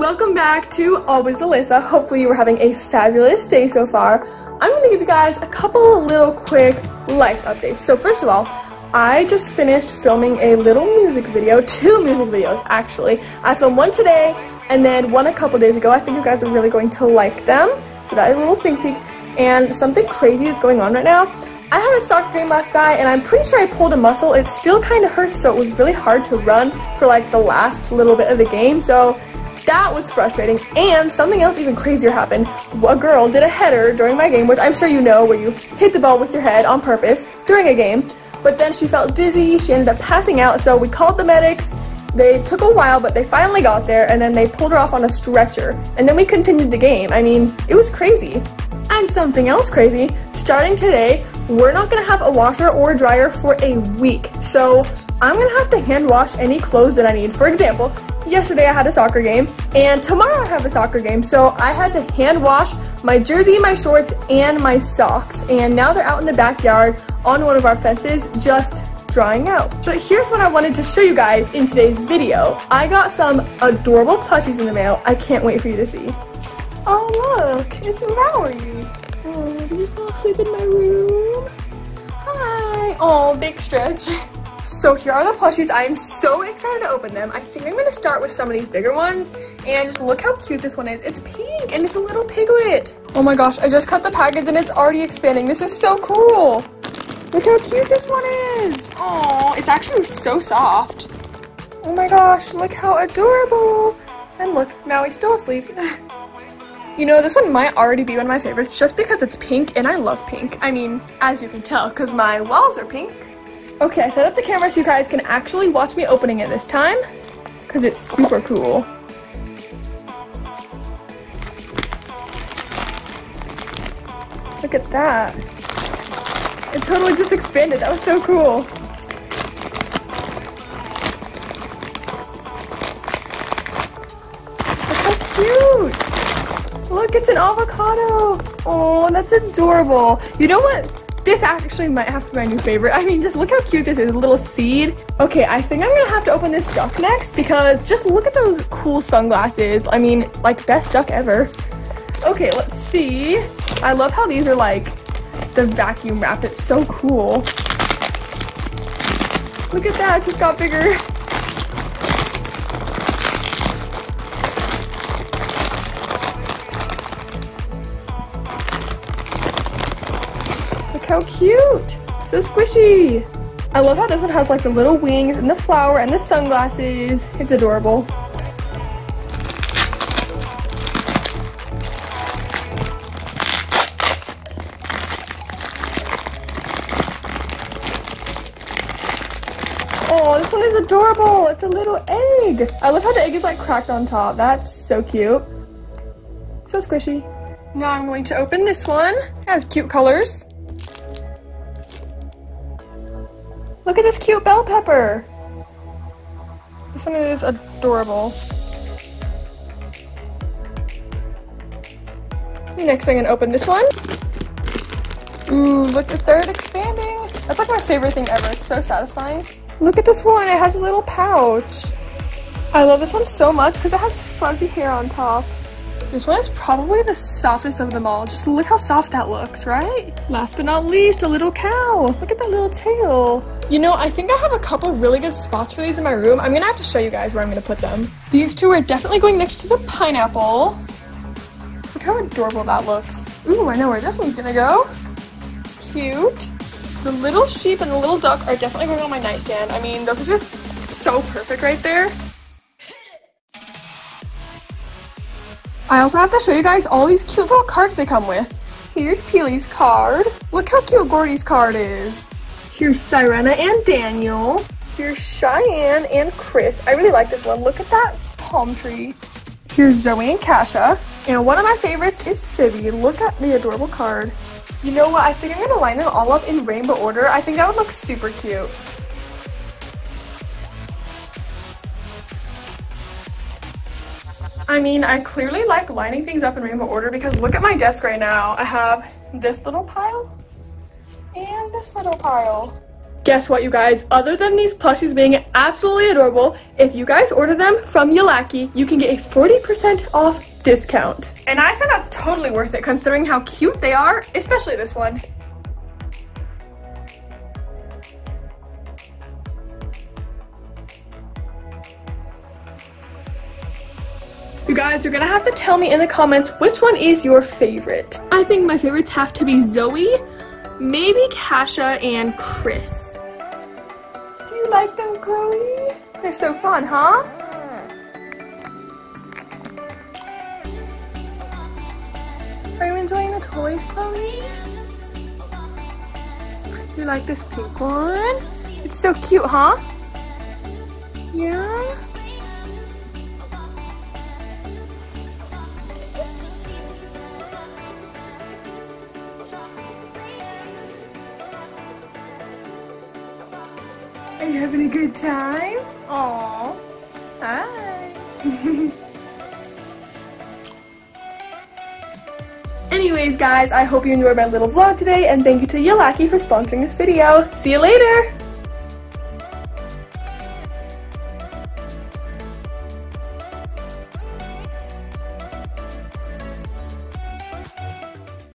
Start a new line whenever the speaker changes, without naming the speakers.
Welcome back to Always Alyssa. Hopefully you were having a fabulous day so far. I'm going to give you guys a couple little quick life updates. So first of all, I just finished filming a little music video, 2 music videos actually. I filmed one today and then one a couple days ago. I think you guys are really going to like them. So that is a little sneak peek. And something crazy is going on right now. I had a soccer game last night and I'm pretty sure I pulled a muscle. It still kind of hurts, so it was really hard to run for like the last little bit of the game. So that was frustrating. And something else even crazier happened. A girl did a header during my game, which I'm sure you know, where you hit the ball with your head on purpose during a game. But then she felt dizzy, she ended up passing out, so we called the medics. They took a while, but they finally got there, and then they pulled her off on a stretcher. And then we continued the game. I mean, it was crazy. And something else crazy, starting today, we're not gonna have a washer or a dryer for a week. So I'm gonna have to hand wash any clothes that I need. For example, yesterday I had a soccer game, and tomorrow I have a soccer game. So I had to hand wash my jersey, my shorts, and my socks. And now they're out in the backyard on one of our fences, just drying out. But here's what I wanted to show you guys in today's video. I got some adorable plushies in the mail. I can't wait for you to see. Oh look, it's Mallory. Oh, do you fall asleep in my room? Hi. Oh, big stretch. So here are the plushies. I am so excited to open them. I think I'm gonna start with some of these bigger ones. And just look how cute this one is. It's pink and it's a little piglet. Oh my gosh, I just cut the package and it's already expanding. This is so cool. Look how cute this one is. Oh, it's actually so soft. Oh my gosh, look how adorable. And look, now he's still asleep. You know, this one might already be one of my favorites just because it's pink and I love pink. I mean, as you can tell, because my walls are pink. Okay, I set up the camera so you guys can actually watch me opening it this time because it's super cool. Look at that. It totally just expanded. That was so cool. Look how cute. Look, it's an avocado. Oh, that's adorable. You know what? This actually might have to be my new favorite. I mean, just look how cute this is. A little seed. Okay, I think I'm gonna have to open this duck next because just look at those cool sunglasses. I mean, like, best duck ever. Okay, let's see. I love how these are like the vacuum wrapped. It's so cool. Look at that, it just got bigger. Look how cute. So squishy. I love how this one has like the little wings and the flower and the sunglasses. It's adorable. Oh, this one is adorable. It's a little egg. I love how the egg is like cracked on top. That's so cute. So squishy. Now I'm going to open this one. It has cute colors. Look at this cute bell pepper. This one is adorable. Next I'm gonna open this one. Ooh, look, it started expanding. That's like my favorite thing ever. It's so satisfying. Look at this one. It has a little pouch. I love this one so much because it has fuzzy hair on top. This one is probably the softest of them all. Just look how soft that looks, right? Last but not least, a little cow. Look at that little tail. You know, I think I have a couple really good spots for these in my room. I'm gonna have to show you guys where I'm gonna put them. These two are definitely going next to the pineapple. Look how adorable that looks. Ooh, I know where this one's gonna go. Cute. The little sheep and the little duck are definitely going on my nightstand. I mean, those are just so perfect right there. I also have to show you guys all these cute little cards they come with. Here's Peely's card. Look how cute Gordy's card is. Here's Sirena and Daniel. Here's Cheyenne and Chris. I really like this one. Look at that palm tree. Here's Zoe and Kasha. And one of my favorites is Sibby. Look at the adorable card. You know what? I think I'm gonna line them all up in rainbow order. I think that would look super cute. I mean, I clearly like lining things up in rainbow order because look at my desk right now. I have this little pile and this little pile. Guess what, you guys? Other than these plushies being absolutely adorable, if you guys order them from Yelakey, you can get a 40% off discount. And I said that's totally worth it considering how cute they are, especially this one. You guys are gonna have to tell me in the comments which one is your favorite. I think my favorites have to be Zoe, maybe Kasha, and Chris. Do you like them, Chloe? They're so fun, huh? Are you enjoying the toys, Chloe? You like this pink one? It's so cute, huh? Yeah? Are you having a good time? Aww. Hi. Anyways, guys, I hope you enjoyed my little vlog today, and thank you to Yelakey for sponsoring this video. See you later!